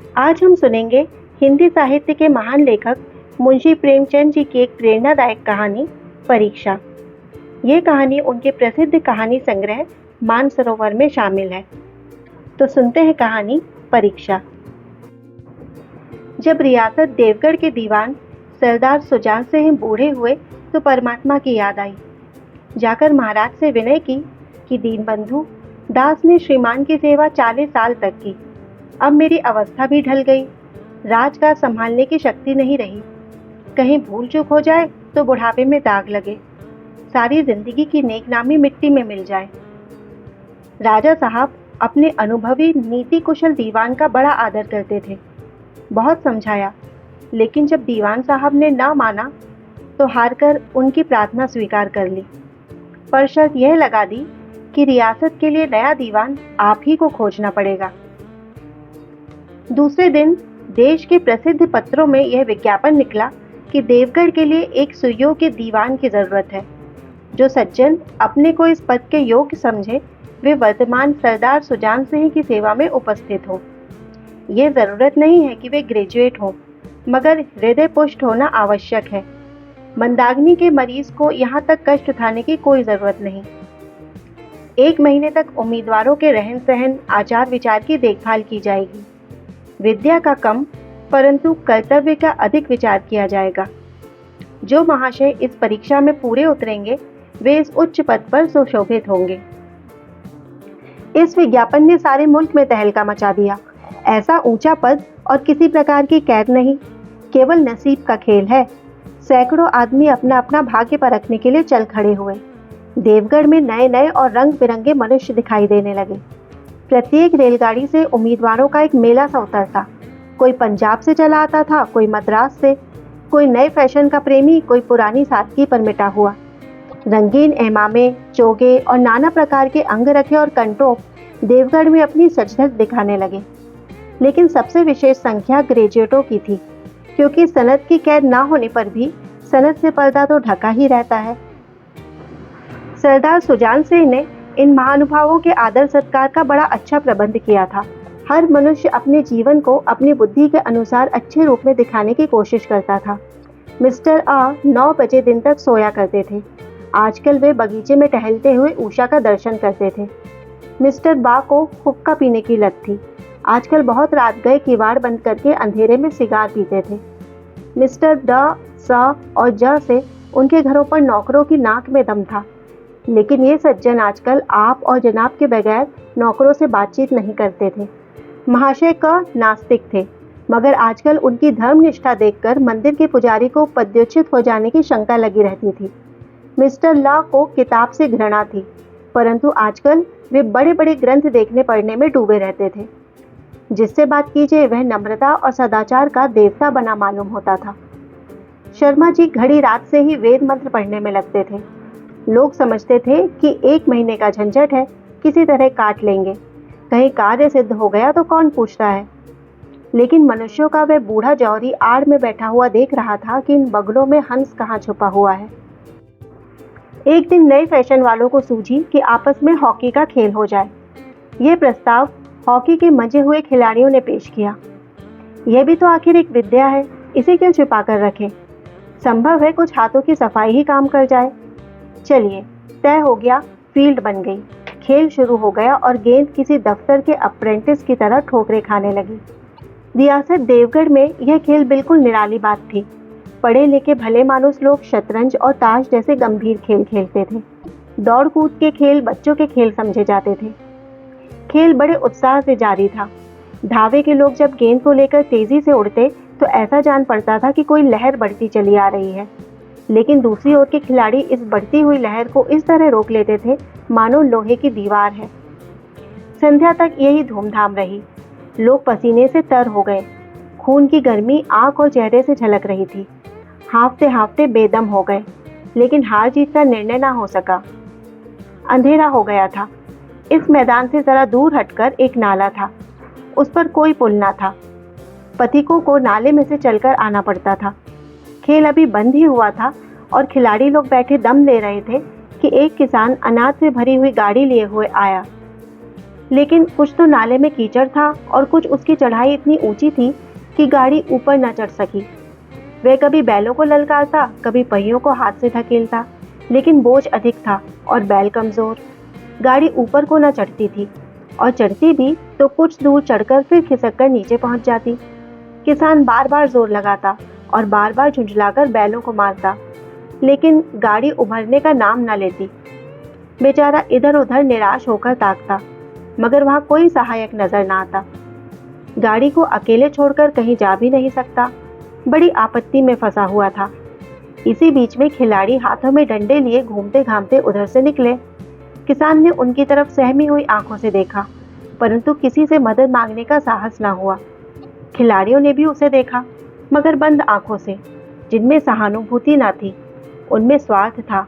आज हम सुनेंगे हिंदी साहित्य के महान लेखक मुंशी प्रेमचंद जी की एक प्रेरणादायक कहानी परीक्षा। ये कहानी उनके प्रसिद्ध कहानी संग्रह मानसरोवर में शामिल है। तो सुनते हैं कहानी परीक्षा। जब रियासत देवगढ़ के दीवान सरदार सुजान सिंह बूढ़े हुए तो परमात्मा की याद आई। जाकर महाराज से विनय की कि दीनबंधु दास ने श्रीमान की सेवा 40 साल तक की। अब मेरी अवस्था भी ढल गई, राजकाज संभालने की शक्ति नहीं रही। कहीं भूल चूक हो जाए तो बुढ़ापे में दाग लगे, सारी जिंदगी की नेकनामी मिट्टी में मिल जाए। राजा साहब अपने अनुभवी नीति कुशल दीवान का बड़ा आदर करते थे। बहुत समझाया, लेकिन जब दीवान साहब ने ना माना तो हार कर उनकी प्रार्थना स्वीकार कर ली, पर शर्त यह लगा दी कि रियासत के लिए नया दीवान आप ही को खोजना पड़ेगा। दूसरे दिन देश के प्रसिद्ध पत्रों में यह विज्ञापन निकला कि देवगढ़ के लिए एक सुयोग्य दीवान की जरूरत है। जो सज्जन अपने को इस पद के योग्य समझे वे वर्तमान सरदार सुजान सिंह की सेवा में उपस्थित हो। ये जरूरत नहीं है कि वे ग्रेजुएट हों, मगर हृदय पुष्ट होना आवश्यक है। मंदाग्नि के मरीज को यहाँ तक कष्ट उठाने की कोई जरूरत नहीं। 1 महीने तक उम्मीदवारों के रहन सहन आचार विचार की देखभाल की जाएगी। विद्या का कम परंतु कर्तव्य का अधिक विचार किया जाएगा। जो महाशय इस परीक्षा में पूरे उतरेंगे वे इस उच्च पद पर सुशोभित होंगे। इस विज्ञापन ने सारे मुल्क में तहलका मचा दिया। ऐसा ऊंचा पद और किसी प्रकार की कैद नहीं, केवल नसीब का खेल है। सैकड़ों आदमी अपना अपना भाग्य परखने के लिए चल खड़े हुए। देवगढ़ में नए नए और रंग बिरंगे मनुष्य दिखाई देने लगे। प्रत्येक रेलगाड़ी से उम्मीदवारों का एक मेला सा उतरता। कोई पंजाब से चला आता था, कोई मद्रास से, कोई नए फैशन का प्रेमी, कोई पुरानी सादगी पर मिटा हुआ। रंगीन एमामे, चोगे और नाना प्रकार के अंगरखे और कंटोप देवगढ़ में अपनी सजधज दिखाने लगे। लेकिन सबसे विशेष संख्या ग्रेजुएटों की थी, क्योंकि सनद की कैद ना होने पर भी सनद से पर्दा तो ढका ही रहता है। सरदार सुजान सिंह ने इन महानुभावों के आदर सत्कार का बड़ा अच्छा प्रबंध किया था। हर मनुष्य अपने जीवन को अपनी बुद्धि के अनुसार अच्छे रूप में दिखाने की कोशिश करता था। मिस्टर आ 9 बजे दिन तक सोया करते थे। आजकल वे बगीचे में टहलते हुए उषा का दर्शन करते थे। मिस्टर बा को हुक्का पीने की लत थी। आजकल बहुत रात गए किवाड़ बंद करके अंधेरे में सिगार पीते थे। मिस्टर ड, स और ज से उनके घरों पर नौकरों की नाक में दम था। लेकिन ये सज्जन आजकल आप और जनाब के बगैर नौकरों से बातचीत नहीं करते थे। महाशय का नास्तिक थे, मगर आजकल उनकी धर्मनिष्ठा देखकर मंदिर के पुजारी को पदच्युत हो जाने की शंका लगी रहती थी। मिस्टर लॉ को किताब से घृणा थी, परंतु आजकल वे बड़े बड़े ग्रंथ देखने पढ़ने में डूबे रहते थे। जिससे बात कीजिए वह नम्रता और सदाचार का देवता बना मालूम होता था। शर्मा जी घड़ी रात से ही वेद मंत्र पढ़ने में लगते थे। लोग समझते थे कि 1 महीने का झंझट है, किसी तरह काट लेंगे, कहीं कार्य सिद्ध हो गया तो कौन पूछता है। लेकिन मनुष्यों का वह बूढ़ा जौहरी आड़ में बैठा हुआ देख रहा था कि इन बगलों में हंस कहाँ छुपा हुआ है। एक दिन नए फैशन वालों को सूझी कि आपस में हॉकी का खेल हो जाए। यह प्रस्ताव हॉकी के मंजे हुए खिलाड़ियों ने पेश किया। यह भी तो आखिर एक विद्या है, इसे क्यों छिपा कर रखें। संभव है कुछ हाथों की सफाई ही काम कर जाए। चलिए, तय हो गया, फील्ड बन गई। खेल शुरू हो गया और गेंद किसी दफ्तर के अप्रेंटिस की तरह ठोकरें खाने लगी। रियासत देवगढ़ में यह खेल बिल्कुल निराली बात थी। पढ़े लिखे भले मानुस लोग शतरंज और ताश जैसे गंभीर खेल खेलते थे। दौड़ कूद के खेल बच्चों के खेल समझे जाते थे। खेल बड़े उत्साह से जारी था। धावे के लोग जब गेंद को लेकर तेजी से उड़ते तो ऐसा जान पड़ता था कि कोई लहर बढ़ती चली आ रही है। लेकिन दूसरी ओर के खिलाड़ी इस बढ़ती हुई लहर को इस तरह रोक लेते थे मानो लोहे की दीवार है। संध्या तक यही धूमधाम रही। लोग पसीने से तर हो गए। खून की गर्मी आंख और चेहरे से झलक रही थी। हाँफते हाँफते बेदम हो गए, लेकिन हार जीत का निर्णय ना हो सका। अंधेरा हो गया था। इस मैदान से जरा दूर हटकर एक नाला था। उस पर कोई पुल ना था। पथिकों को नाले में से चलकर आना पड़ता था। खेल अभी बंद ही हुआ था और खिलाड़ी लोग बैठे दम ले रहे थे कि एक किसान अनाज से भरी हुई गाड़ी लिए हुए आया। लेकिन कुछ तो नाले में कीचड़ था और कुछ उसकी चढ़ाई इतनी ऊंची थी कि गाड़ी ऊपर न चढ़ सकी। वह कभी बैलों को ललकारता, कभी पहियों को हाथ से धकेलता, लेकिन बोझ अधिक था और बैल कमजोर। गाड़ी ऊपर को न चढ़ती थी, और चढ़ती भी तो कुछ दूर चढ़कर फिर खिसक कर नीचे पहुंच जाती। किसान बार बार जोर लगाता और बार बार झुंझलाकर बैलों को मारता, लेकिन गाड़ी उभरने का नाम न लेती। बेचारा इधर उधर निराश होकर ताकता, मगर वहां कोई सहायक नजर न आता। गाड़ी को अकेले छोड़कर कहीं जा भी नहीं सकता, बड़ी आपत्ति में फंसा हुआ था। इसी बीच में खिलाड़ी हाथों में डंडे लिए घूमते घामते उधर से निकले। किसान ने उनकी तरफ सहमी हुई आंखों से देखा, परंतु किसी से मदद मांगने का साहस न हुआ। खिलाड़ियों ने भी उसे देखा, मगर बंद आंखों से, जिनमें सहानुभूति न थी। उनमें स्वार्थ था,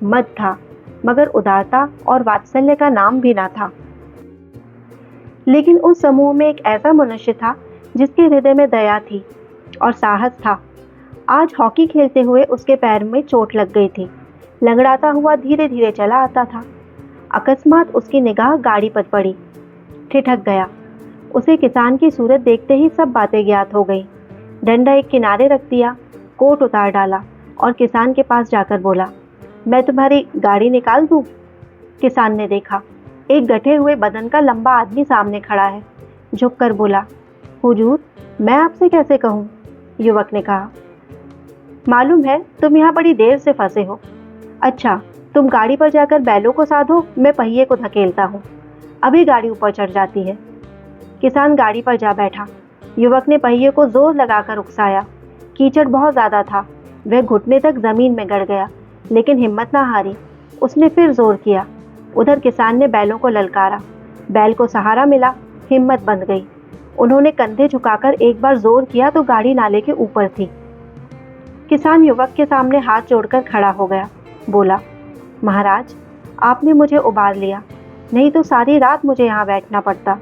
मद था, मगर उदारता और वात्सल्य का नाम भी न था। लेकिन उस समूह में एक ऐसा मनुष्य था जिसके हृदय में दया थी और साहस था। आज हॉकी खेलते हुए उसके पैर में चोट लग गई थी। लंगड़ाता हुआ धीरे धीरे चला आता था। अकस्मात उसकी निगाह गाड़ी पर पड़ी। ठिठक गया। उसे किसान की सूरत देखते ही सब बातें ज्ञात हो गई। डंडा एक किनारे रख दिया, कोट उतार डाला और किसान के पास जाकर बोला, मैं तुम्हारी गाड़ी निकाल दूं? किसान ने देखा, एक गठे हुए बदन का लंबा आदमी सामने खड़ा है। झुककर बोला, हुजूर, मैं आपसे कैसे कहूँ? युवक ने कहा, मालूम है तुम यहाँ बड़ी देर से फंसे हो। अच्छा, तुम गाड़ी पर जाकर बैलों को साधो, मैं पहिए को धकेलता हूँ, अभी गाड़ी ऊपर चढ़ जाती है। किसान गाड़ी पर जा बैठा। युवक ने पहिए को जोर लगाकर उकसाया। कीचड़ बहुत ज्यादा था, वह घुटने तक जमीन में गड़ गया, लेकिन हिम्मत ना हारी। उसने फिर जोर किया। उधर किसान ने बैलों को ललकारा। बैल को सहारा मिला, हिम्मत बंध गई। उन्होंने कंधे झुकाकर एक बार जोर किया तो गाड़ी नाले के ऊपर थी। किसान युवक के सामने हाथ जोड़कर खड़ा हो गया। बोला, महाराज, आपने मुझे उबार लिया, नहीं तो सारी रात मुझे यहाँ बैठना पड़ता।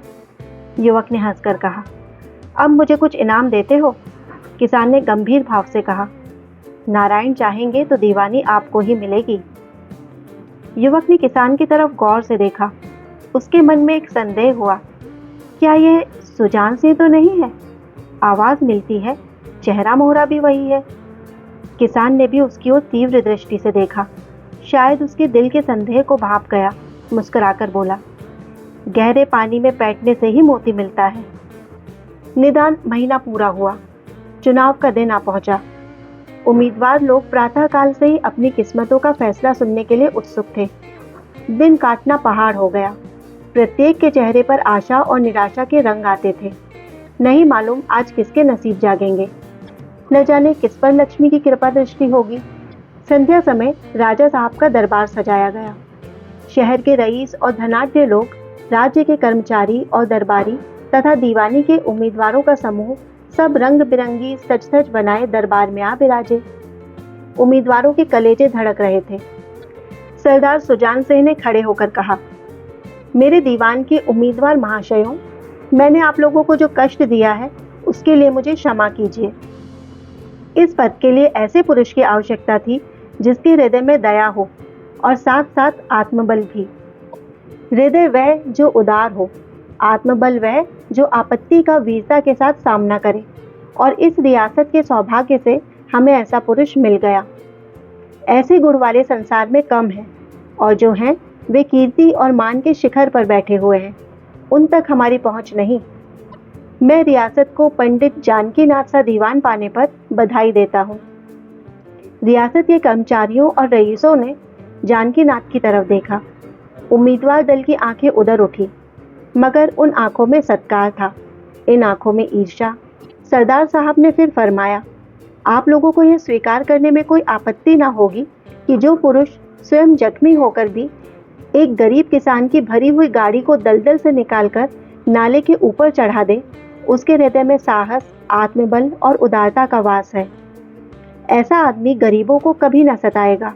युवक ने हंसकर कहा, अब मुझे कुछ इनाम देते हो? किसान ने गंभीर भाव से कहा, नारायण चाहेंगे तो दीवानी आपको ही मिलेगी। युवक ने किसान की तरफ गौर से देखा। उसके मन में एक संदेह हुआ, क्या यह सुजान सिंह तो नहीं है? आवाज मिलती है, चेहरा मोहरा भी वही है। किसान ने भी उसकी ओर तीव्र दृष्टि से देखा। शायद उसके दिल के संदेह को भाप गया। मुस्कुराकर बोला, गहरे पानी में बैठने से ही मोती मिलता है। निदान महीना पूरा हुआ, चुनाव का दिन आ पहुंचा। उम्मीदवार लोग प्रातःकाल से ही अपनी किस्मतों का फैसला सुनने के लिए उत्सुक थे। दिन काटना पहाड़ हो गया। प्रत्येक के चेहरे पर आशा और निराशा के रंग आते थे। नहीं मालूम आज किसके नसीब जागेंगे, न जाने किस पर लक्ष्मी की कृपा दृष्टि होगी। संध्या समय राजा साहब का दरबार सजाया गया। शहर के रईस और धनाढ्य लोग, राज्य के कर्मचारी और दरबारी तथा दीवानी के उम्मीदवारों का समूह सब रंग बिरंगी सज धज बनाए दरबार में आ बिराजे। उम्मीदवारों के कलेजे धड़क रहे थे। सरदार सुजान सिंह ने खड़े होकर कहा, मेरे दीवान के उम्मीदवार महाशयों, मैंने आप लोगों को जो कष्ट दिया है उसके लिए मुझे क्षमा कीजिए। इस पद के लिए ऐसे पुरुष की आवश्यकता थी जिसके हृदय में दया हो और साथ साथ आत्मबल भी। हृदय वह जो उदार हो, आत्मबल वह जो आपत्ति का वीरता के साथ सामना करे, और इस रियासत के सौभाग्य से हमें ऐसा पुरुष मिल गया। ऐसे गुण वाले संसार में कम हैं, और जो हैं वे कीर्ति और मान के शिखर पर बैठे हुए हैं, उन तक हमारी पहुंच नहीं। मैं रियासत को पंडित जानकीनाथ सा दीवान पाने पर बधाई देता हूँ। रियासत के कर्मचारियों और रईसों ने जानकीनाथ की तरफ देखा। उम्मीदवार दल की आंखें उधर उठी, मगर उन आंखों में सत्कार था, इन आंखों में ईर्ष्या। सरदार साहब ने फिर फरमाया, आप लोगों को यह स्वीकार करने में कोई आपत्ति ना होगी कि जो पुरुष स्वयं जख्मी होकर भी एक गरीब किसान की भरी हुई गाड़ी को दलदल से निकालकर नाले के ऊपर चढ़ा दे, उसके हृदय में साहस, आत्मबल और उदारता का वास है। ऐसा आदमी गरीबों को कभी न सताएगा।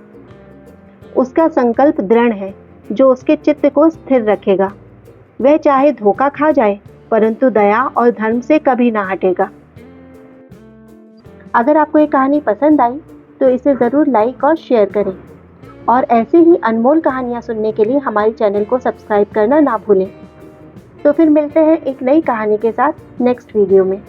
उसका संकल्प दृढ़ है जो उसके चित्त को स्थिर रखेगा। वह चाहे धोखा खा जाए, परंतु दया और धर्म से कभी ना हटेगा। अगर आपको ये कहानी पसंद आई तो इसे ज़रूर लाइक और शेयर करें, और ऐसे ही अनमोल कहानियाँ सुनने के लिए हमारे चैनल को सब्सक्राइब करना ना भूलें। तो फिर मिलते हैं एक नई कहानी के साथ नेक्स्ट वीडियो में।